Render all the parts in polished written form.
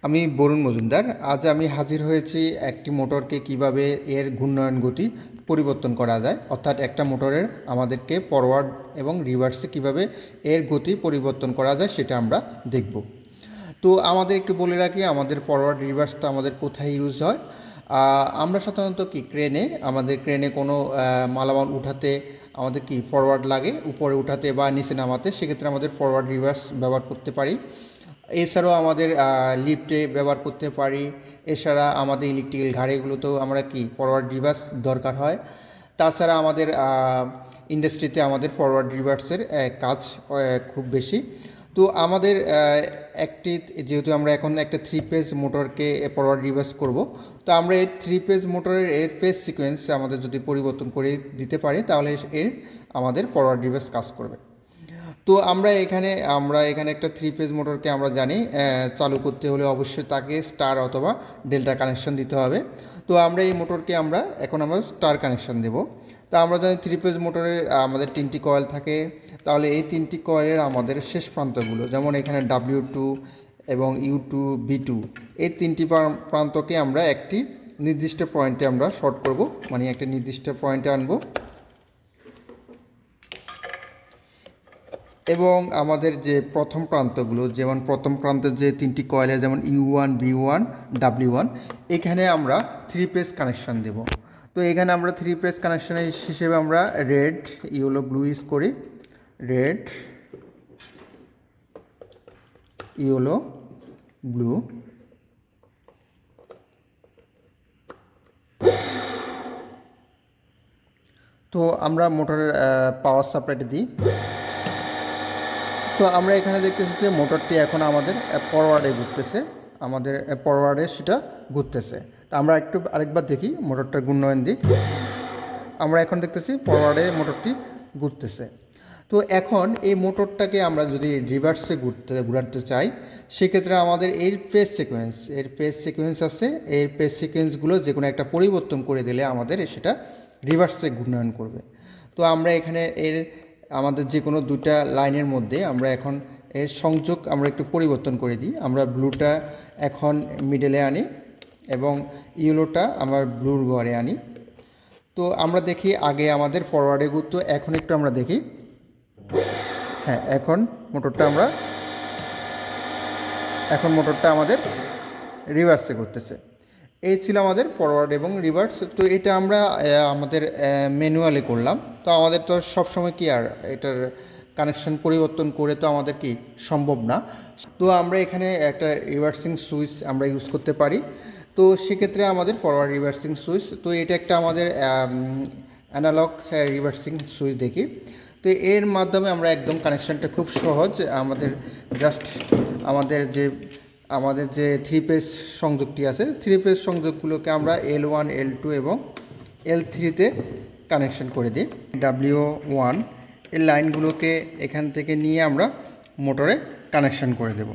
আমি বরুণ মজুমদার। আজ আমি হাজির হয়েছি একটি মোটরকে কিভাবে এর ঘূর্ণায়ন গতি পরিবর্তন করা যায়, অর্থাৎ একটা মোটরের আমাদেরকে ফরওয়ার্ড এবং রিভার্সে কিভাবে এর গতি পরিবর্তন করা যায় সেটা আমরা দেখব। তো আমাদের একটু বলে রাখি, আমাদের ফরওয়ার্ড রিভার্সটা আমাদের কোথায় ইউজ হয়। আমরা সাধারণত আমাদের ক্রেনে কোনো মালামাল উঠাতে আমাদের ফরওয়ার্ড লাগে, উপরে উঠাতে বা নিচে নামাতে, সেক্ষেত্রে আমাদের ফরওয়ার্ড রিভার্স ব্যবহার করতে পারি। এছাড়াও আমাদের লিফটে ব্যবহার করতে পারি। এছাড়া আমাদের ইলেকট্রিক্যাল গাড়িগুলোতেও আমরা ফরওয়ার্ড রিভার্স দরকার হয়। তাছাড়া আমাদের ইন্ডাস্ট্রিতে আমাদের ফরওয়ার্ড রিভার্সের কাজ খুব বেশি। তো আমাদের যেহেতু আমরা এখন একটা 3 ফেজ মোটরকে ফরওয়ার্ড রিভার্স করব, তো আমরা এই 3 ফেজ মোটরের ফেজ সিকোয়েন্স আমাদের যদি পরিবর্তন করে দিতে পারি, তাহলে আমাদের ফরওয়ার্ড রিভার্স কাজ করবে। তো আমরা এখানে একটা 3 ফেজ মোটরকে আমরা জানি চালু করতে হলে অবশ্যই তাকে স্টার অথবা ডেল্টা কানেকশন দিতে হবে। তো আমরা এই মোটরকে আমরা স্টার কানেকশন দেব। তা আমরা জানি 3 ফেজ মোটরের আমাদের 3টি কয়েল থাকে। তাহলে এই 3টি কয়েলের আমাদের শেষ প্রান্তগুলো, যেমন এখানে W2 এবং U2 B2, এই 3টি প্রান্তকে আমরা একটি নির্দিষ্ট পয়েন্টে আমরা শর্ট করব, মানে একটা নির্দিষ্ট পয়েন্টে আনবো। এবং আমাদের যে প্রথম প্রান্তগুলো, যেমন প্রথম প্রান্তের যে 3টি কয়েলের, যেমন U1 B1 W1, এখানে আমরা 3 ফেজ কানেকশন দেব। তো এখানে আমরা 3 ফেজ কানেকশনের হিসেবে আমরা রেড, ইয়েলো, ব্লু ইউজ করি। Red, yellow, blue. তো আমরা মোটরের পাওয়ার সাপ্লাইটা দিই। তো আমরা এখানে দেখতেছি যে মোটরটি এখন আমাদের ফরওয়ার্ডে ঘুরতেছে, আমাদের ফরওয়ার্ডে সেটা ঘুরতেছে। তো আমরা আরেকবার দেখি মোটরটার ঘূর্ণায়ন দিক। আমরা এখন দেখতেছি ফরওয়ার্ডে মোটরটি ঘুরতেছে। তো এখন এই মোটরটাকে আমরা যদি রিভার্সে ঘুরাতে চাই, সেক্ষেত্রে আমাদের এর ফেজ সিকোয়েন্স আছে। এর ফেজ সিকোয়েন্সগুলো যে কোনো একটা পরিবর্তন করে দিলে আমাদের সেটা রিভার্সে ঘূর্ণায়ন করবে। তো আমরা এখানে আমাদের যে কোনো দুটা লাইনের মধ্যে আমরা এখন এর সংযোগ আমরা একটু পরিবর্তন করে দিই। আমরা ব্লুটা এখন মিডলে আনি এবং ইয়েলোটা আমার ব্লুর ঘরে আনি। তো আমরা দেখি আগে আমাদের ফরওয়ার্ডে ঘুরতো, এখন একটু আমরা দেখি। হ্যাঁ, এখন মোটরটা আমাদের রিভার্সে করতেছে। এই ছিল আমাদের ফরওয়ার্ড এবং রিভার্স। তো এটা আমরা আমাদের ম্যানুয়ালি করলাম। তো আমাদের তো সবসময় আর এটার কানেকশন পরিবর্তন করে তো আমাদের সম্ভব না। তো আমরা এখানে একটা রিভার্সিং সুইচ আমরা ইউজ করতে পারি। তো সেক্ষেত্রে আমাদের ফরওয়ার্ড রিভার্সিং সুইচ, তো এটা একটা আমাদের অ্যানালগ রিভার্সিং সুইচ দেখি। তো এর মাধ্যমে আমরা একদম কানেকশানটা খুব সহজ। আমাদের যে 3 ফেজ সংযোগটি আছে, 3 ফেজ সংযোগগুলোকে আমরা L1 L2 এবং L3-তে কানেকশন করে দিই। W1 এর লাইনগুলোকে এখান থেকে নিয়ে আমরা মোটরে কানেকশন করে দেব।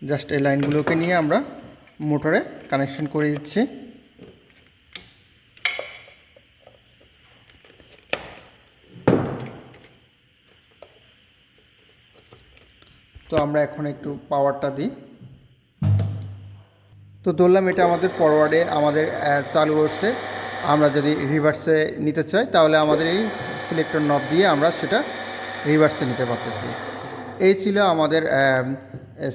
জাস্ট এই লাইনগুলোকে নিয়ে আমরা মোটরে কানেকশন করে দিচ্ছি। তো আমরা এখন একটু পাওয়ারটা দিই। তো ধরলাম এটা আমাদের ফরওয়ার্ডে আমাদের চালু হচ্ছে। আমরা যদি রিভার্সে নিতে চাই, তাহলে আমাদের এই সিলেক্টর নব দিয়ে আমরা সেটা রিভার্সে নিতে পারতেছি। এই ছিল আমাদের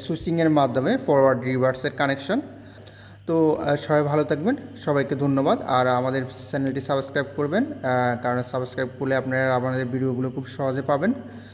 সুইচিংয়ের মাধ্যমে ফরওয়ার্ড রিভার্সের কানেকশন। তো সবাই ভালো থাকবেন, সবাইকে ধন্যবাদ। আর আমাদের চ্যানেলটি সাবস্ক্রাইব করবেন, কারণ সাবস্ক্রাইব করলে আপনারা আমাদের ভিডিওগুলো খুব সহজে পাবেন।